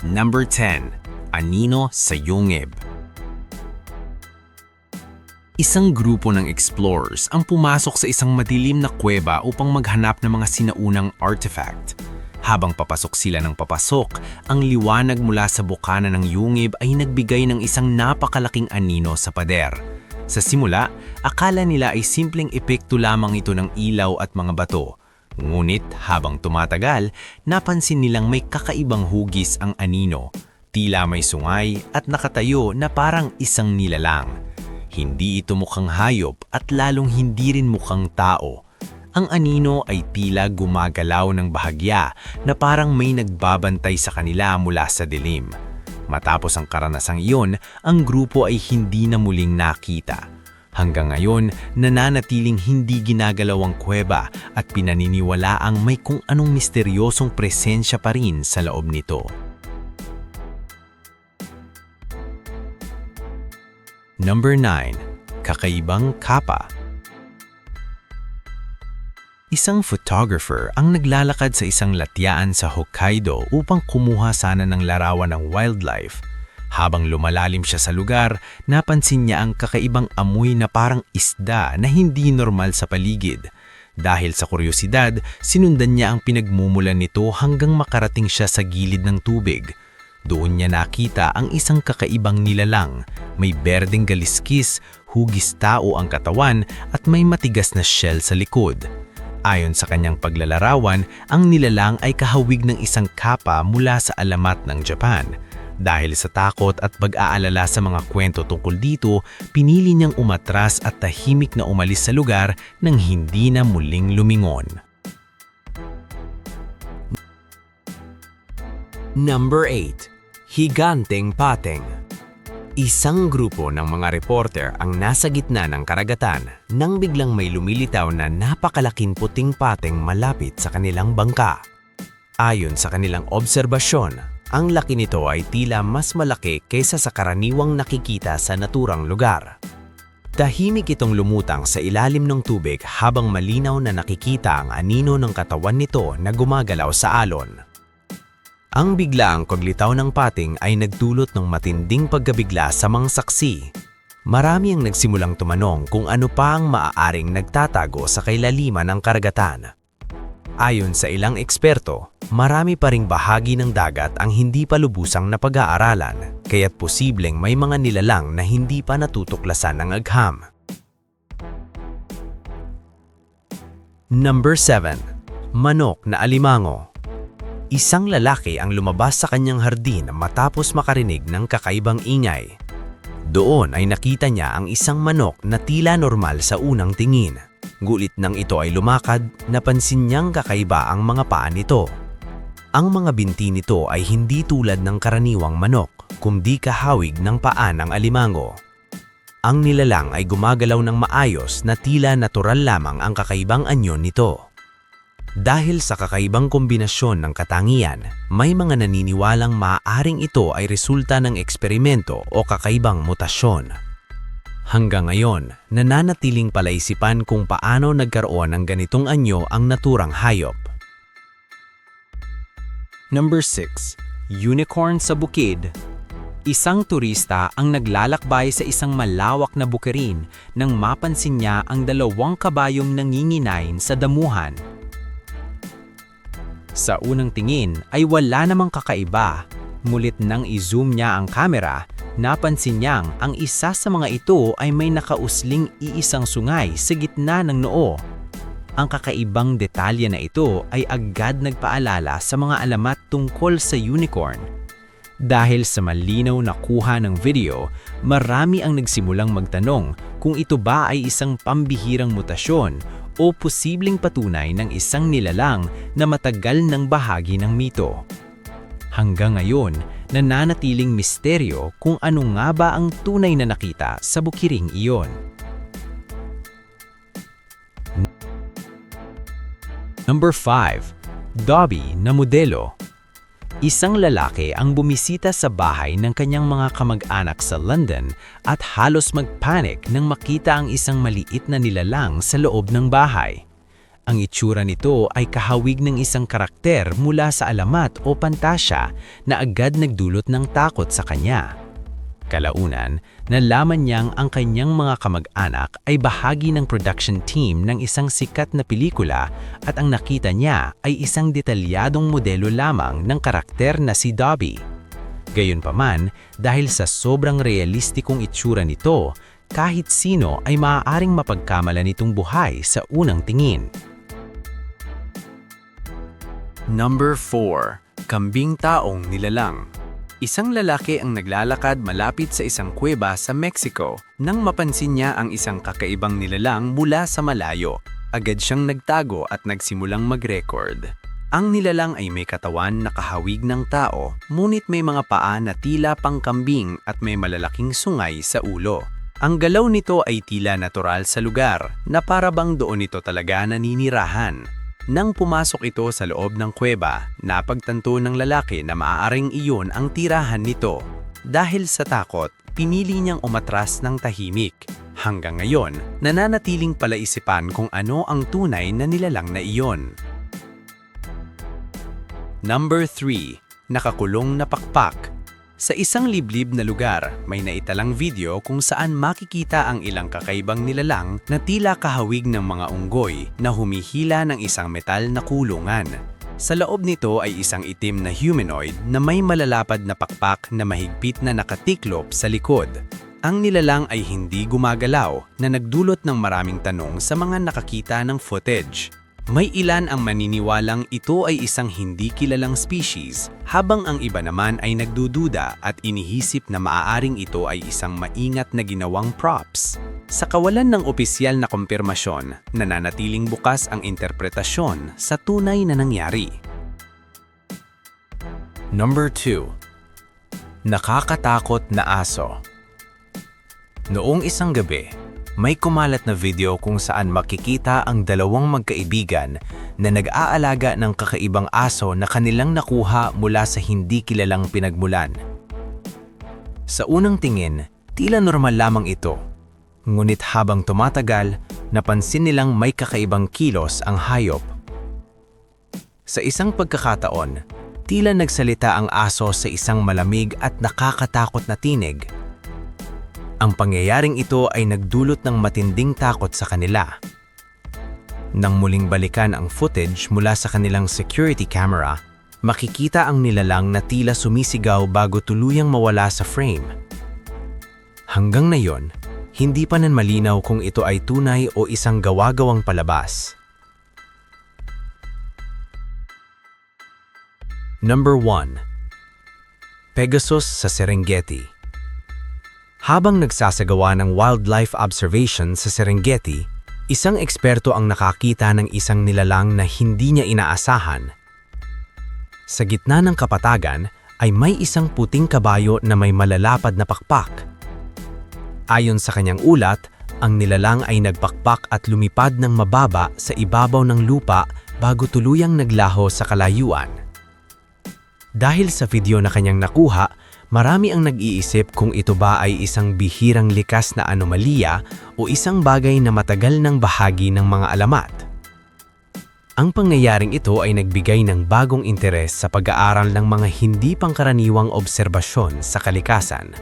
Number 10. Anino sa Yungib. Isang grupo ng explorers ang pumasok sa isang madilim na kuweba upang maghanap ng mga sinaunang artifact. Habang papasok sila ng papasok, ang liwanag mula sa bukana ng Yungib ay nagbigay ng isang napakalaking anino sa pader. Sa simula, akala nila ay simpleng epekto lamang ito ng ilaw at mga bato. Ngunit habang tumatagal, napansin nilang may kakaibang hugis ang anino. Tila may sungay at nakatayo na parang isang nilalang. Hindi ito mukhang hayop at lalong hindi rin mukhang tao. Ang anino ay tila gumagalaw ng bahagya na parang may nagbabantay sa kanila mula sa dilim. Matapos ang karanasang iyon, ang grupo ay hindi na muling nakita. Hanggang ngayon, nananatiling hindi ginagalaw ang kuweba at pinaniniwalaang may kung anong misteryosong presensya pa rin sa loob nito. Number 9. Kakaibang kapa. Isang photographer ang naglalakad sa isang latyaan sa Hokkaido upang kumuha sana ng larawan ng wildlife. Habang lumalalim siya sa lugar, napansin niya ang kakaibang amoy na parang isda na hindi normal sa paligid. Dahil sa kuryosidad, sinundan niya ang pinagmumulan nito hanggang makarating siya sa gilid ng tubig. Doon niya nakita ang isang kakaibang nilalang. May berdeng galiskis, hugis tao ang katawan at may matigas na shell sa likod. Ayon sa kanyang paglalarawan, ang nilalang ay kahawig ng isang kapa mula sa alamat ng Japan. Dahil sa takot at pag-aalala sa mga kwento tungkol dito, pinili niyang umatras at tahimik na umalis sa lugar nang hindi na muling lumingon. Number 8. Higanteng Pateng. Isang grupo ng mga reporter ang nasa gitna ng karagatan nang biglang may lumilitaw na napakalaking puting pateng malapit sa kanilang bangka. Ayon sa kanilang obserbasyon, ang laki nito ay tila mas malaki kaysa sa karaniwang nakikita sa naturang lugar. Tahimik itong lumutang sa ilalim ng tubig habang malinaw na nakikita ang anino ng katawan nito na gumagalaw sa alon. Ang biglaang paglitaw ng pating ay nagdulot ng matinding pagkabigla sa mga saksi. Marami ang nagsimulang tumanong kung ano pa ang maaaring nagtatago sa kailaliman ng karagatan. Ayon sa ilang eksperto, marami pa ring bahagi ng dagat ang hindi pa lubusang napag-aaralan, kaya't posibleng may mga nilalang na hindi pa natutuklasan ng agham. Number 7. Manok na alimango. Isang lalaki ang lumabas sa kanyang hardin matapos makarinig ng kakaibang ingay. Doon ay nakita niya ang isang manok na tila normal sa unang tingin. Gulit nang ito ay lumakad, napansin niyang kakaiba ang mga paa nito. Ang mga binti nito ay hindi tulad ng karaniwang manok, kundi kahawig ng paa ng alimango. Ang nilalang ay gumagalaw ng maayos na tila natural lamang ang kakaibang anyo nito. Dahil sa kakaibang kombinasyon ng katangian, may mga naniniwalang maaaring ito ay resulta ng eksperimento o kakaibang mutasyon. Hanggang ngayon, nananatiling palaisipan kung paano nagkaroon ng ganitong anyo ang naturang hayop. Number 6. Unicorn sa bukid. Isang turista ang naglalakbay sa isang malawak na bukirin nang mapansin niya ang 2 kabayong nanginginain sa damuhan. Sa unang tingin ay wala namang kakaiba, ngunit nang i-zoom niya ang kamera, napansin niyang ang isa sa mga ito ay may nakausling iisang sungay sa gitna ng noo. Ang kakaibang detalye na ito ay agad nagpaalala sa mga alamat tungkol sa unicorn. Dahil sa malinaw na kuha ng video, marami ang nagsimulang magtanong kung ito ba ay isang pambihirang mutasyon o posibleng patunay ng isang nilalang na matagal ng bahagi ng mito. Hanggang ngayon, nananatiling misteryo kung ano nga ba ang tunay na nakita sa bukiring iyon. Number 5. Dobby na modelo. Isang lalaki ang bumisita sa bahay ng kanyang mga kamag-anak sa London at halos magpanik nang makita ang isang maliit na nilalang sa loob ng bahay. Ang itsura nito ay kahawig ng isang karakter mula sa alamat o pantasya na agad nagdulot ng takot sa kanya. Kalaunan, nalaman niyang ang kanyang mga kamag-anak ay bahagi ng production team ng isang sikat na pelikula at ang nakita niya ay isang detalyadong modelo lamang ng karakter na si Dobby. Gayunpaman, dahil sa sobrang realistikong itsura nito, kahit sino ay maaaring mapagkamalan nitong buhay sa unang tingin. Number 4. Kambing taong nilalang. Isang lalaki ang naglalakad malapit sa isang kuweba sa Mexico nang mapansin niya ang isang kakaibang nilalang mula sa malayo. Agad siyang nagtago at nagsimulang mag-record. Ang nilalang ay may katawan na kahawig ng tao, ngunit may mga paa na tila pangkambing at may malalaking sungay sa ulo. Ang galaw nito ay tila natural sa lugar na para bang doon ito talaga naninirahan. Nang pumasok ito sa loob ng kuweba, napagtanto ng lalaki na maaaring iyon ang tirahan nito. Dahil sa takot, pinili niyang umatras ng tahimik. Hanggang ngayon, nananatiling palaisipan kung ano ang tunay na nilalang na iyon. Number 3. Nakakulong na pakpak. Sa isang liblib na lugar, may naitalang video kung saan makikita ang ilang kakaibang nilalang na tila kahawig ng mga unggoy na humihila ng isang metal na kulungan. Sa loob nito ay isang itim na humanoid na may malalapad na pakpak na mahigpit na nakatiklop sa likod. Ang nilalang ay hindi gumagalaw na nagdulot ng maraming tanong sa mga nakakita ng footage. May ilan ang maniniwalang ito ay isang hindi kilalang species, habang ang iba naman ay nagdududa at inihisip na maaaring ito ay isang maingat na ginawang props. Sa kawalan ng opisyal na kumpirmasyon, nananatiling bukas ang interpretasyon sa tunay na nangyari. Number 2. Nakakatakot na aso. Noong isang gabi, may kumalat na video kung saan makikita ang dalawang magkaibigan na nag-aalaga ng kakaibang aso na kanilang nakuha mula sa hindi kilalang pinagmulan. Sa unang tingin, tila normal lamang ito. Ngunit habang tumatagal, napansin nilang may kakaibang kilos ang hayop. Sa isang pagkakataon, tila nagsalita ang aso sa isang malamig at nakakatakot na tinig. Ang pangyayaring ito ay nagdulot ng matinding takot sa kanila. Nang muling balikan ang footage mula sa kanilang security camera, makikita ang nilalang na tila sumisigaw bago tuluyang mawala sa frame. Hanggang ngayon, hindi pa nan malinaw kung ito ay tunay o isang gawa-gawang palabas. Number 1. Pegasus sa Serengeti. Habang nagsasagawa ng wildlife observation sa Serengeti, isang eksperto ang nakakita ng isang nilalang na hindi niya inaasahan. Sa gitna ng kapatagan ay may isang puting kabayo na may malalapad na pakpak. Ayon sa kanyang ulat, ang nilalang ay nagpakpak at lumipad ng mababa sa ibabaw ng lupa bago tuluyang naglaho sa kalayuan. Dahil sa video na kanyang nakuha, marami ang nag-iisip kung ito ba ay isang bihirang likas na anomalya o isang bagay na matagal ng bahagi ng mga alamat. Ang pangyayaring ito ay nagbigay ng bagong interes sa pag-aaral ng mga hindi pangkaraniwang obserbasyon sa kalikasan.